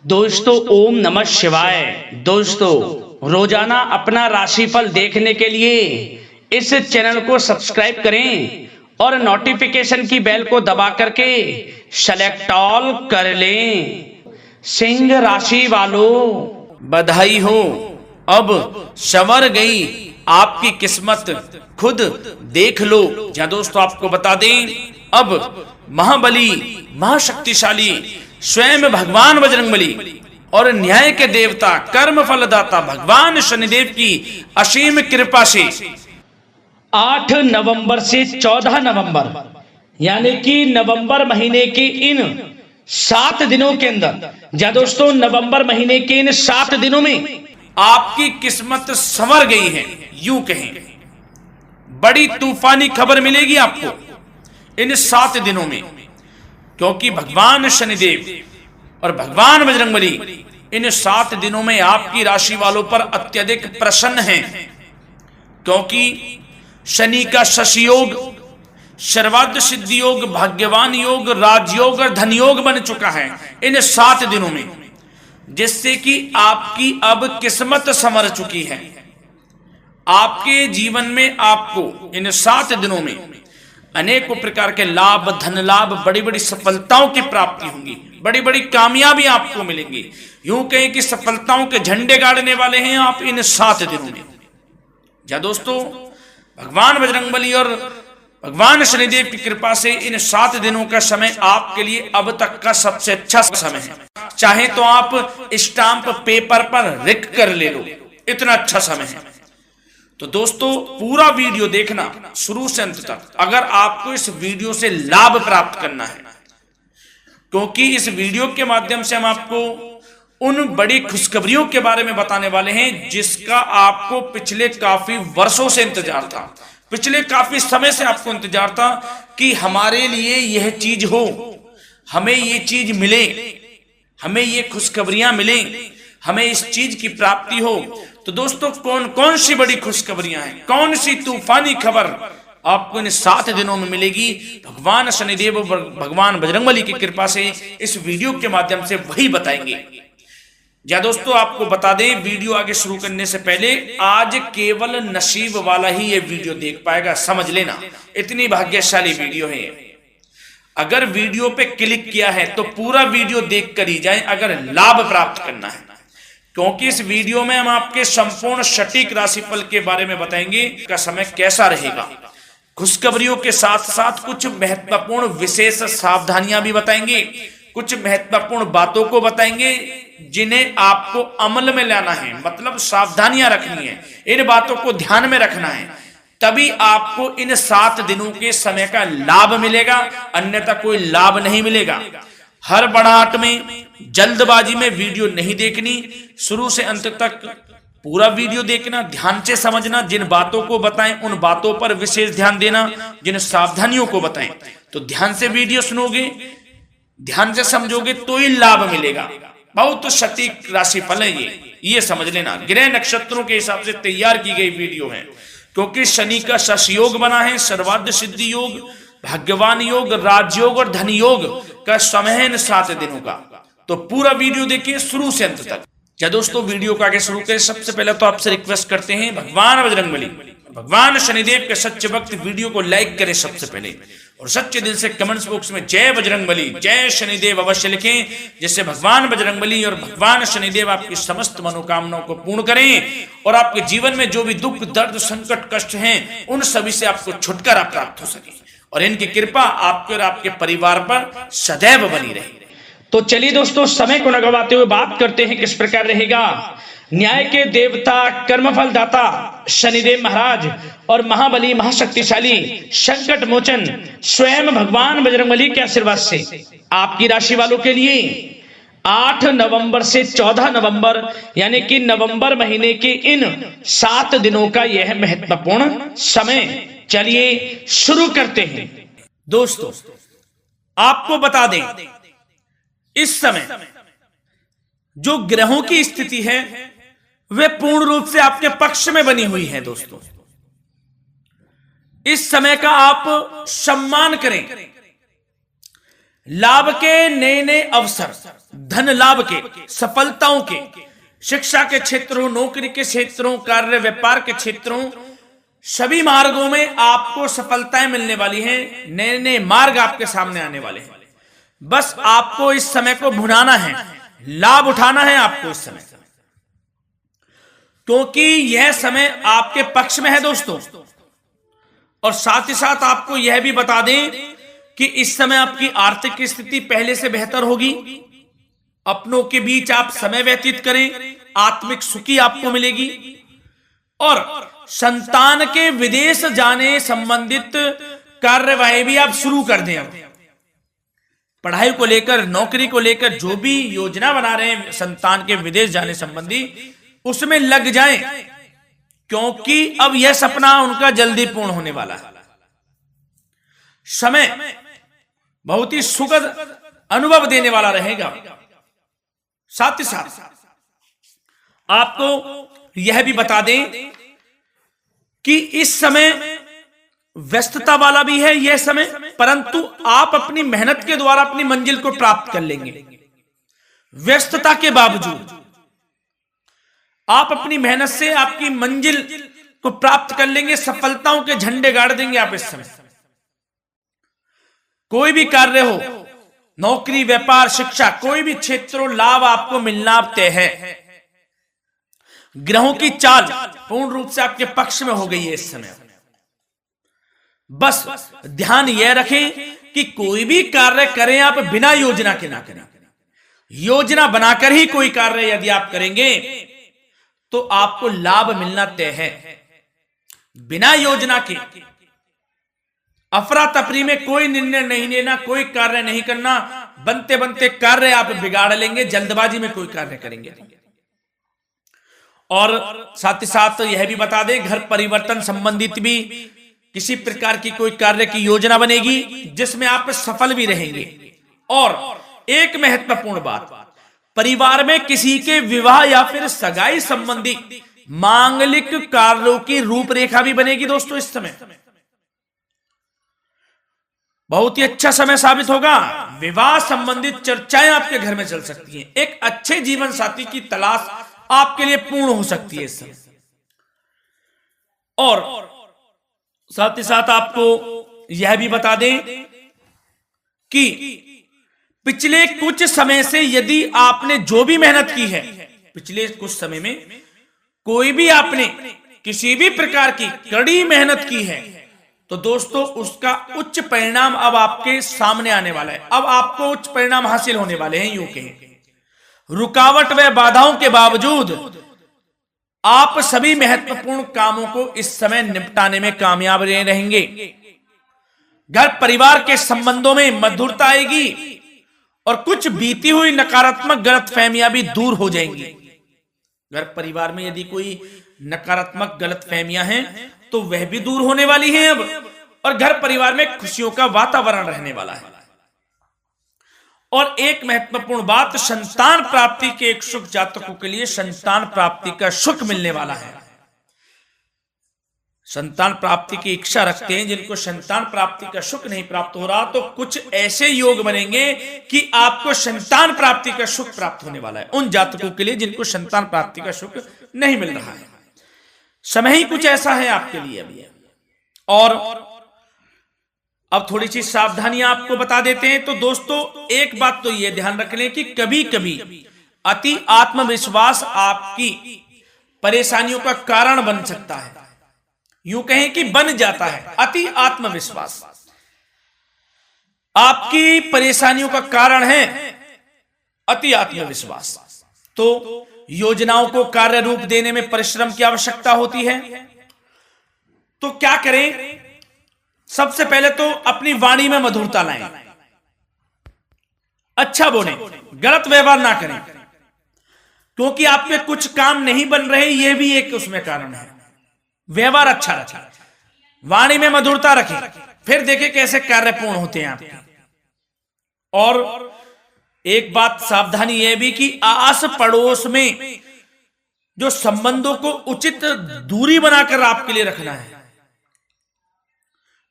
दोस्तों ओम नमः शिवाय। दोस्तों रोजाना अपना राशिफल देखने के लिए इस चैनल को सब्सक्राइब करें और नोटिफिकेशन की बेल को दबा करके सेलेक्ट ऑल कर लें। सिंह राशि वालों बधाई हो, अब संवर गई आपकी किस्मत, खुद देख लो। या दोस्तों आपको बता दें, अब महाबली महाशक्तिशाली स्वयं भगवान बजरंगबली और न्याय के देवता कर्म फलदाता भगवान शनिदेव की असीम कृपा से 8 नवंबर से 14 नवंबर यानी कि नवंबर महीने के इन 7 दिनों के अंदर, या दोस्तों नवंबर महीने के इन 7 दिनों में आपकी किस्मत संवर गई है। यूं कहें, बड़ी तूफानी खबर मिलेगी आपको इन 7 दिनों में, क्योंकि भगवान शनिदेव और भगवान बजरंगबली इन 7 दिनों में आपकी राशि वालों पर अत्यधिक प्रसन्न हैं, क्योंकि शनि का शशि योग, सर्वार्थ सिद्धि योग, भाग्यवान योग, राजयोग और धन योग बन चुका है इन 7 दिनों में, जिससे कि आपकी अब किस्मत संवर चुकी है। आपके जीवन में आपको इन 7 दिनों में अनेकों प्रकार के लाभ, धन लाभ, बड़ी बड़ी सफलताओं की प्राप्ति होंगी, बड़ी बड़ी कामयाबी आपको मिलेंगी। यूं कहें कि सफलताओं के झंडे गाड़ने वाले हैं आप इन 7 दिनों में। या दोस्तों भगवान बजरंगबली और भगवान शनिदेव की कृपा से इन 7 दिनों का समय आपके लिए अब तक का सबसे अच्छा समय है। चाहे तो आप स्टाम्प पेपर पर लिख कर ले लो, इतना अच्छा समय है। तो दोस्तों पूरा वीडियो देखना शुरू से अंत तक, अगर आपको इस वीडियो से लाभ प्राप्त करना है, क्योंकि इस वीडियो के माध्यम से हम आपको उन बड़ी खुशखबरियों के बारे में बताने वाले हैं जिसका आपको पिछले काफी वर्षों से इंतजार था, पिछले काफी समय से आपको इंतजार था कि हमारे लिए यह चीज हो, हमें ये चीज मिले, हमें ये खुशखबरियां मिले, हमें इस चीज की प्राप्ति हो। तो दोस्तों कौन कौन सी बड़ी खुशखबरियां हैं, कौन सी तूफानी खबर आपको इन 7 दिनों में मिलेगी, भगवान शनिदेव और भगवान बजरंगबली की कृपा से इस वीडियो के माध्यम से वही बताएंगे। या दोस्तों आपको बता दें, वीडियो आगे शुरू करने से पहले आज केवल नसीब वाला ही ये वीडियो देख पाएगा, समझ लेना, इतनी भाग्यशाली वीडियो है। अगर वीडियो पे क्लिक किया है तो पूरा वीडियो देख कर ही जाए अगर लाभ प्राप्त करना है, क्योंकि इस वीडियो में हम आपके संपूर्ण सटीक राशिफल के बारे में बताएंगे का समय कैसा रहेगा। खुशखबरियों के साथ साथ कुछ महत्वपूर्ण विशेष सावधानियां भी बताएंगे, कुछ महत्वपूर्ण बातों को बताएंगे जिन्हें आपको अमल में लाना है, मतलब सावधानियां रखनी है, इन बातों को ध्यान में रखना है, तभी आपको इन 7 दिनों के समय का लाभ मिलेगा, अन्यथा कोई लाभ नहीं मिलेगा। हर बढ़ाहट में, जल्दबाजी में वीडियो नहीं देखनी, शुरू से अंत तक पूरा वीडियो देखना, ध्यान से समझना, जिन बातों को बताएं उन बातों पर विशेष ध्यान देना, जिन सावधानियों को बताएं तो ध्यान से वीडियो सुनोगे, ध्यान से समझोगे तो ही लाभ मिलेगा। बहुत सटीक राशिफल है ये समझ लेना। ग्रह नक्षत्रों के हिसाब से तैयार की गई वीडियो है, क्योंकि शनि का शशि योग बना है, सर्वार्थ सिद्धि योग, भाग्यवान योग, राजयोग और धन योग का समय है इन 7 दिनों का। तो पूरा वीडियो देखिए शुरू से अंत तक। या दोस्तों वीडियो को आगे शुरू करें, सबसे पहले तो आपसे रिक्वेस्ट करते हैं, भगवान बजरंगबली, भगवान शनिदेव के सच्चे भक्त वीडियो को लाइक करें सबसे पहले, और सच्चे दिल से कमेंट्स बॉक्स में जय बजरंगबली, जय शनिदेव अवश्य लिखें, जिससे भगवान बजरंगबली और भगवान शनिदेव आपकी समस्त मनोकामनाओं को पूर्ण करें और आपके जीवन में जो भी दुख, दर्द, संकट, कष्ट हैं उन सभी से आपको छुटकारा प्राप्त हो सके और इनकी कृपा आपके और आपके परिवार पर सदैव बनी रहे। तो चलिए दोस्तों समय को न गवाते हुए बात करते हैं किस प्रकार रहेगा न्याय के देवता, कर्मफल दाता शनिदेव महाराज और महाबली महाशक्तिशाली संकट मोचन स्वयं भगवान बजरंगबली के आशीर्वाद से आपकी राशि वालों के लिए 8 नवंबर से 14 नवंबर यानी कि नवंबर महीने के इन 7 दिनों का यह महत्वपूर्ण समय। चलिए शुरू करते हैं। दोस्तों आपको बता दें, इस समय जो ग्रहों की स्थिति है वे पूर्ण रूप से आपके पक्ष में बनी हुई है। दोस्तों इस समय का आप सम्मान करें, लाभ के नए नए अवसर, धन लाभ के, सफलताओं के, शिक्षा के क्षेत्रों, नौकरी के क्षेत्रों, कार्य व्यापार के क्षेत्रों, सभी मार्गों में आपको सफलताएं मिलने वाली हैं। नए नए मार्ग आपके सामने आने वाले हैं। बस आपको इस समय को भुनाना है, लाभ उठाना है आपको इस समय, क्योंकि यह समय आपके पक्ष में है दोस्तों। और साथ ही साथ आपको यह भी बता दें कि इस समय आपकी आर्थिक स्थिति पहले से बेहतर होगी। अपनों के बीच आप समय व्यतीत करें, आत्मिक सुखी आपको मिलेगी। और संतान के विदेश जाने संबंधित कार्यवाही भी आप शुरू कर दें। अब पढ़ाई को लेकर, नौकरी को लेकर जो भी योजना बना रहे हैं संतान के विदेश जाने संबंधी, उसमें लग जाएं, क्योंकि अब यह सपना उनका जल्दी पूर्ण होने वाला है। समय बहुत ही सुखद अनुभव देने वाला रहेगा। साथ ही साथ आपको यह भी बता दें कि इस समय व्यस्तता वाला भी है यह समय, परंतु आप अपनी मेहनत के द्वारा अपनी मंजिल को प्राप्त कर लेंगे। व्यस्तता के बावजूद आप अपनी मेहनत से आपकी मंजिल को प्राप्त कर लेंगे। सफलताओं के झंडे गाड़ देंगे आप इस समय। कोई भी कार्य हो, नौकरी, व्यापार, शिक्षा, कोई भी क्षेत्र, लाभ आपको मिलना तय है। ग्रहों की चाल पूर्ण रूप से आपके पक्ष में हो गई है इस समय। बस ध्यान यह रखें कि कोई भी कार्य करें आप बिना योजना के ना करें। योजना बनाकर ही कोई कार्य यदि आप करेंगे तो आपको लाभ मिलना तय है। बिना योजना के अफरा तफरी में कोई निर्णय नहीं लेना, कोई कार्य नहीं करना। बनते बनते कार्य आप बिगाड़ लेंगे, जल्दबाजी में कोई कार्य करेंगे। और साथ ही साथ यह भी बता दें, घर परिवर्तन संबंधित भी किसी प्रकार की कोई कार्य की योजना बनेगी जिसमें आप सफल भी रहेंगे। और एक महत्वपूर्ण बात, परिवार में किसी के विवाह या फिर सगाई संबंधी मांगलिक कार्यों की रूपरेखा भी बनेगी दोस्तों इस समय। बहुत ही अच्छा समय साबित होगा। विवाह संबंधित चर्चाएं आपके घर में चल सकती हैं। एक अच्छे जीवन साथी की तलाश आपके लिए पूर्ण हो सकती है इस समय। और साथ ही साथ आपको यह भी बता दें कि पिछले कुछ समय से यदि आपने जो भी मेहनत की है, पिछले कुछ समय में कोई भी आपने किसी भी प्रकार की कड़ी मेहनत की है, तो दोस्तों उसका उच्च परिणाम अब आपके सामने आने वाला है। अब आपको उच्च परिणाम हासिल होने वाले हैं। यूं कहें, रुकावट व बाधाओं के बावजूद आप सभी महत्वपूर्ण कामों को इस समय निपटाने में कामयाब रहेंगे। घर परिवार के संबंधों में मधुरता आएगी और कुछ बीती हुई नकारात्मक गलतफहमियां भी दूर हो जाएंगी। घर परिवार में यदि कोई नकारात्मक गलतफहमियां हैं तो वह भी दूर होने वाली हैं अब, और घर परिवार में खुशियों का वातावरण रहने वाला है। और एक महत्वपूर्ण बात, संतान प्राप्ति के इच्छुक जातकों के लिए संतान प्राप्ति का सुख मिलने वाला है। संतान प्राप्ति की इच्छा रखते हैं जिनको संतान प्राप्ति का सुख नहीं प्राप्त हो रहा, तो कुछ ऐसे योग बनेंगे कि आपको संतान प्राप्ति का सुख प्राप्त होने वाला है। उन जातकों के लिए जिनको संतान प्राप्ति का सुख नहीं मिल रहा है, समय ही कुछ ऐसा है आपके लिए अभी। और अब थोड़ी सी सावधानियां आपको बता देते हैं। तो दोस्तों एक बात तो यह ध्यान रख लें कि कभी कभी अति आत्मविश्वास आपकी परेशानियों का कारण बन सकता है। यूं कहें कि बन जाता है। अति आत्मविश्वास आपकी परेशानियों का कारण है। अति आत्मविश्वास तो योजनाओं को कार्य रूप देने में परिश्रम की आवश्यकता होती है। तो क्या करें? सबसे पहले तो अपनी वाणी में मधुरता लाएं, अच्छा बोलें, गलत व्यवहार ना करें, क्योंकि आप पे कुछ काम नहीं बन रहे, यह भी एक उसमें कारण है। व्यवहार अच्छा रखें, वाणी में मधुरता रखें, फिर देखें कैसे कार्य पूर्ण होते हैं आपके। और एक बात सावधानी यह भी कि आस पड़ोस में जो संबंधों को उचित दूरी बनाकर आपके लिए रखना है।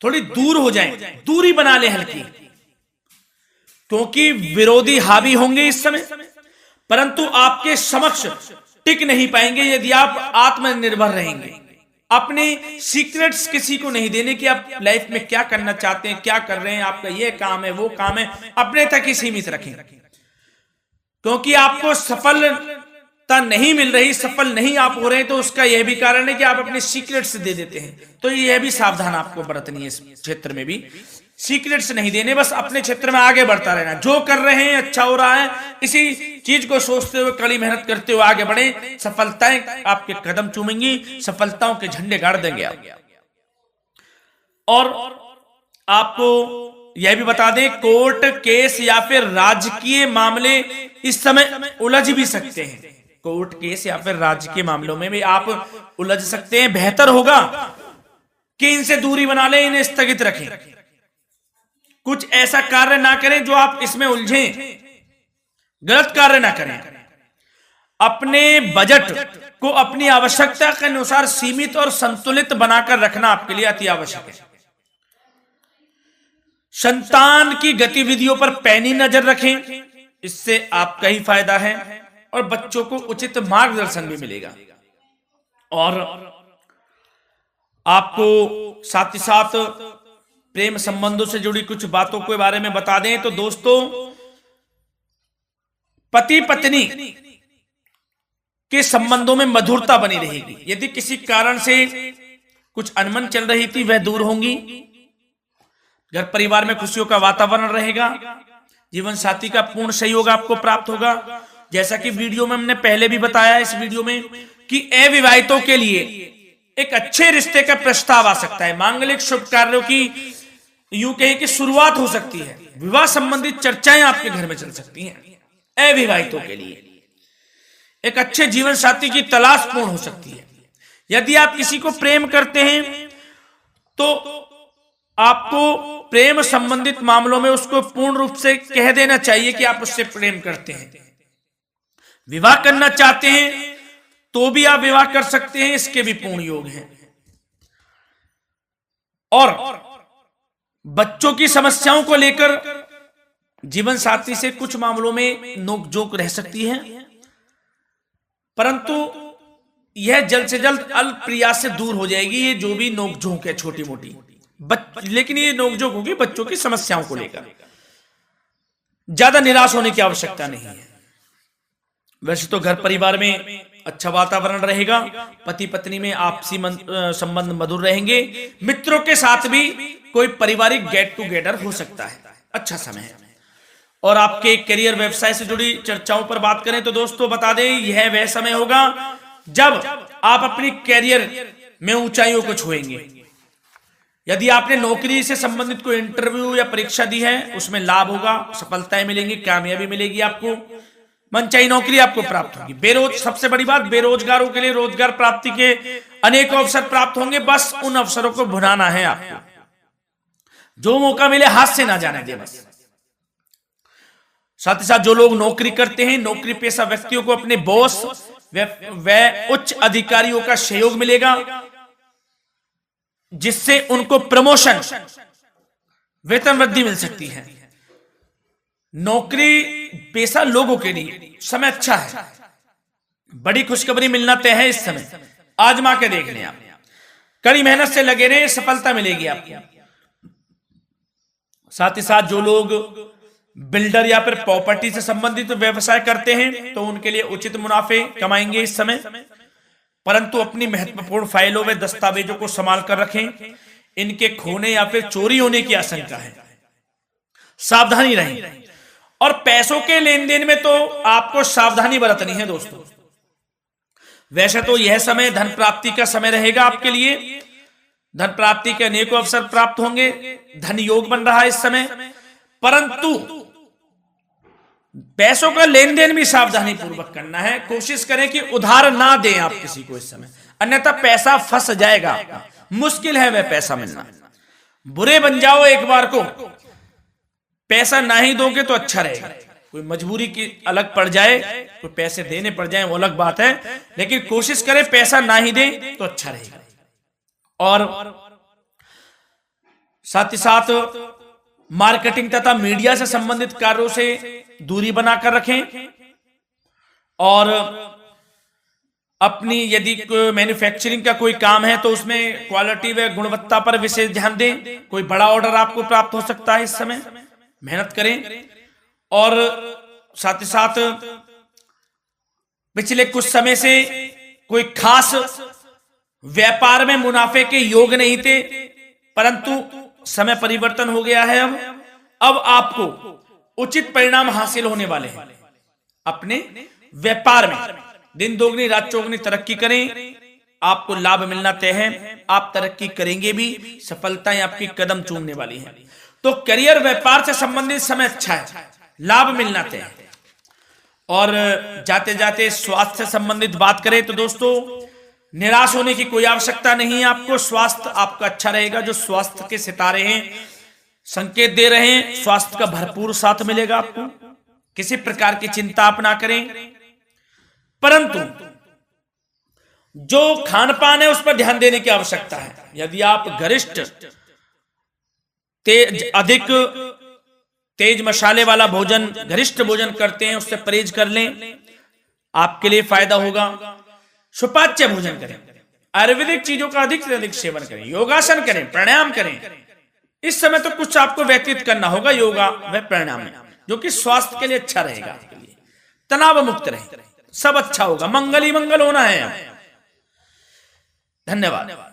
थोड़ी दूर हो जाएं, दूरी बना ले हल्की, क्योंकि विरोधी हावी होंगे इस समय, परंतु आपके समक्ष टिक नहीं पाएंगे यदि आप आत्मनिर्भर रहेंगे। अपने सीक्रेट्स किसी को नहीं देने कि आप लाइफ में क्या करना चाहते हैं, क्या कर रहे हैं, आपका ये काम है, वो काम है, अपने तक ही सीमित रखें। क्योंकि आपको सफलता नहीं मिल रही, सफल नहीं आप हो रहे, तो उसका यह भी कारण है कि आप अपने सीक्रेट्स दे देते हैं। तो यह भी सावधान आपको बरतनी है, इस क्षेत्र में भी सीक्रेट्स नहीं देने, बस अपने क्षेत्र में आगे बढ़ता रहना। जो कर रहे हैं अच्छा हो रहा है, इसी चीज को सोचते हुए कड़ी मेहनत करते हुए आगे बढ़े। सफलताएं आपके कदम चूमेंगी, सफलताओं के झंडे गाड़ देंगे आप। और आपको यह भी बता दें, कोर्ट केस या फिर राजकीय मामले इस समय उलझ भी सकते हैं। कोर्ट केस या फिर राजकीय मामलों में भी आप उलझ सकते हैं। बेहतर होगा कि इनसे दूरी बना लें, इन्हें स्थगित रखें, कुछ ऐसा कार्य ना करें जो आप इसमें उलझें, गलत कार्य ना करें। अपने बजट को अपनी आवश्यकता के अनुसार सीमित और संतुलित बनाकर रखना आपके लिए अति आवश्यक है। संतान की गतिविधियों पर पैनी नजर रखें, इससे आपका ही फायदा है और बच्चों को उचित मार्गदर्शन भी मिलेगा। और आपको साथ ही साथ प्रेम संबंधों से जुड़ी कुछ बातों के बारे में बता दें तो दोस्तों, पति पत्नी के संबंधों में मधुरता बनी रहेगी। यदि किसी कारण से कुछ अनबन चल रही थी वह दूर होंगी। घर परिवार में खुशियों का वातावरण रहेगा। जीवन साथी का पूर्ण सहयोग आपको प्राप्त होगा। जैसा कि वीडियो में हमने पहले भी बताया इस वीडियो में कि अविवाहितों के लिए एक अच्छे रिश्ते का प्रस्ताव आ सकता है। मांगलिक शुभ कार्यों की यूं कहें कि शुरुआत हो सकती है। विवाह संबंधित चर्चाएं आपके घर में चल सकती हैं। अविवाहितों के लिए एक अच्छे जीवन साथी की तलाश पूर्ण हो सकती है। यदि आप किसी को प्रेम करते हैं तो आपको प्रेम संबंधित मामलों में उसको पूर्ण रूप से कह देना चाहिए कि आप उससे प्रेम करते हैं। विवाह करना चाहते हैं तो भी आप विवाह कर सकते हैं, इसके भी पूर्ण योग हैं। और बच्चों की समस्याओं को लेकर जीवन साथी से कुछ मामलों में नोकझोंक रह सकती है, परंतु यह जल्द से जल्द अल्प प्रयास से दूर हो जाएगी। ये जो भी नोकझोंक है छोटी मोटी, लेकिन ये नोकझोंक होगी बच्चों की समस्याओं को लेकर। ज्यादा निराश होने की आवश्यकता नहीं है। वैसे तो घर परिवार में अच्छा वातावरण रहेगा। पति पत्नी में आपसी संबंध मधुर रहेंगे। मित्रों के साथ भी कोई पारिवारिक गेट टुगेदर हो सकता है। अच्छा समय है। और आपके करियर व्यवसाय से जुड़ी चर्चाओं पर बात करें तो दोस्तों बता दें, यह वह समय होगा जब आप अपनी करियर में ऊंचाइयों को छुएंगे। यदि आपने नौकरी से संबंधित कोई इंटरव्यू या परीक्षा दी है, उसमें लाभ होगा, सफलताएं मिलेंगी, कामयाबी मिलेगी आपको, मनचाही नौकरी आपको प्राप्त होगी। सबसे बड़ी बात, बेरोजगारों के लिए रोजगार प्राप्ति के अनेक अवसर प्राप्त होंगे। बस उन अवसरों को भुनाना है आपको। जो मौका मिले हाथ से ना जाने दे बस। साथ ही साथ जो लोग नौकरी करते हैं, नौकरी पेशा व्यक्तियों को अपने बॉस व उच्च अधिकारियों का सहयोग मिलेगा, जिससे उनको प्रमोशन, वेतन वृद्धि मिल सकती है। नौकरी पेशा लोगों के लिए समय अच्छा है। बड़ी खुशखबरी मिलना तय है इस समय। आजमा के देख लें आप, कड़ी मेहनत से लगे रहे, सफलता मिलेगी आपको। साथ ही साथ जो लोग बिल्डर या फिर प्रॉपर्टी से संबंधित व्यवसाय करते हैं तो उनके लिए उचित मुनाफे कमाएंगे इस समय, परंतु अपनी महत्वपूर्ण फाइलों में दस्तावेजों को संभाल कर रखें। इनके खोने या फिर चोरी होने की आशंका है, सावधानी रहें। और पैसों के लेन देन में तो आपको सावधानी बरतनी है दोस्तों। वैसे तो यह समय धन प्राप्ति का समय रहेगा आपके लिए। धन प्राप्ति के अनेकों अवसर प्राप्त होंगे, धन योग बन रहा है इस समय, परंतु पैसों का लेन देन भी सावधानी पूर्वक करना है। कोशिश करें कि उधार ना दें आप किसी को इस समय, अन्यथा पैसा फंस जाएगा आपका। मुश्किल है वह पैसा मिलना। बुरे बन जाओ एक बार को, पैसा ना ही दोगे तो अच्छा रहेगा। कोई मजबूरी की अलग पड़ जाए, कोई पैसे देने पड़ जाए वो अलग बात है, लेकिन कोशिश करें पैसा ना ही दें तो अच्छा रहेगा। और साथ ही साथ मार्केटिंग तथा मीडिया से संबंधित कार्यों से दूरी बनाकर रखें और अपनी यदि मैन्युफैक्चरिंग का कोई काम है तो उसमें क्वालिटी व गुणवत्ता पर विशेष ध्यान दें। कोई बड़ा ऑर्डर आपको प्राप्त हो सकता है, इस समय मेहनत करें। और साथ ही साथ पिछले कुछ समय से कोई खास व्यापार में मुनाफे के योग नहीं थे, परंतु समय परिवर्तन हो गया है। अब आपको उचित परिणाम हासिल होने वाले हैं। अपने व्यापार में दिन दोगुनी रात चौगुनी तरक्की करें, आपको लाभ मिलना तय है। आप तरक्की करेंगे भी, सफलताएं आपकी कदम चूमने वाली हैं। तो करियर व्यापार से संबंधित समय अच्छा है, लाभ मिलना तय है। और जाते जाते स्वास्थ्य से संबंधित बात करें तो दोस्तों निराश होने की कोई आवश्यकता नहीं है। आपको स्वास्थ्य आपका अच्छा रहेगा। जो स्वास्थ्य के सितारे हैं संकेत दे रहे हैं, स्वास्थ्य का भरपूर साथ मिलेगा आपको। किसी प्रकार की चिंता आप ना करें, परंतु जो खान पान है उस पर ध्यान देने की आवश्यकता है। यदि आप गरिष्ठ अधिक तेज मसाले वाला भोजन, गरिष्ठ भोजन करते हैं, उससे परहेज कर लें, आपके लिए फायदा होगा। सुपाच्य भोजन करें, आयुर्वेदिक चीजों का अधिक से अधिक सेवन करें, योगासन करें, प्राणायाम करें। इस समय तो कुछ आपको व्यतीत करना होगा योगा व प्राणायाम में, जो कि स्वास्थ्य के लिए अच्छा रहेगा। आपके लिए तनाव मुक्त रहे, सब अच्छा होगा। मंगल ही मंगल होना है। धन्यवाद।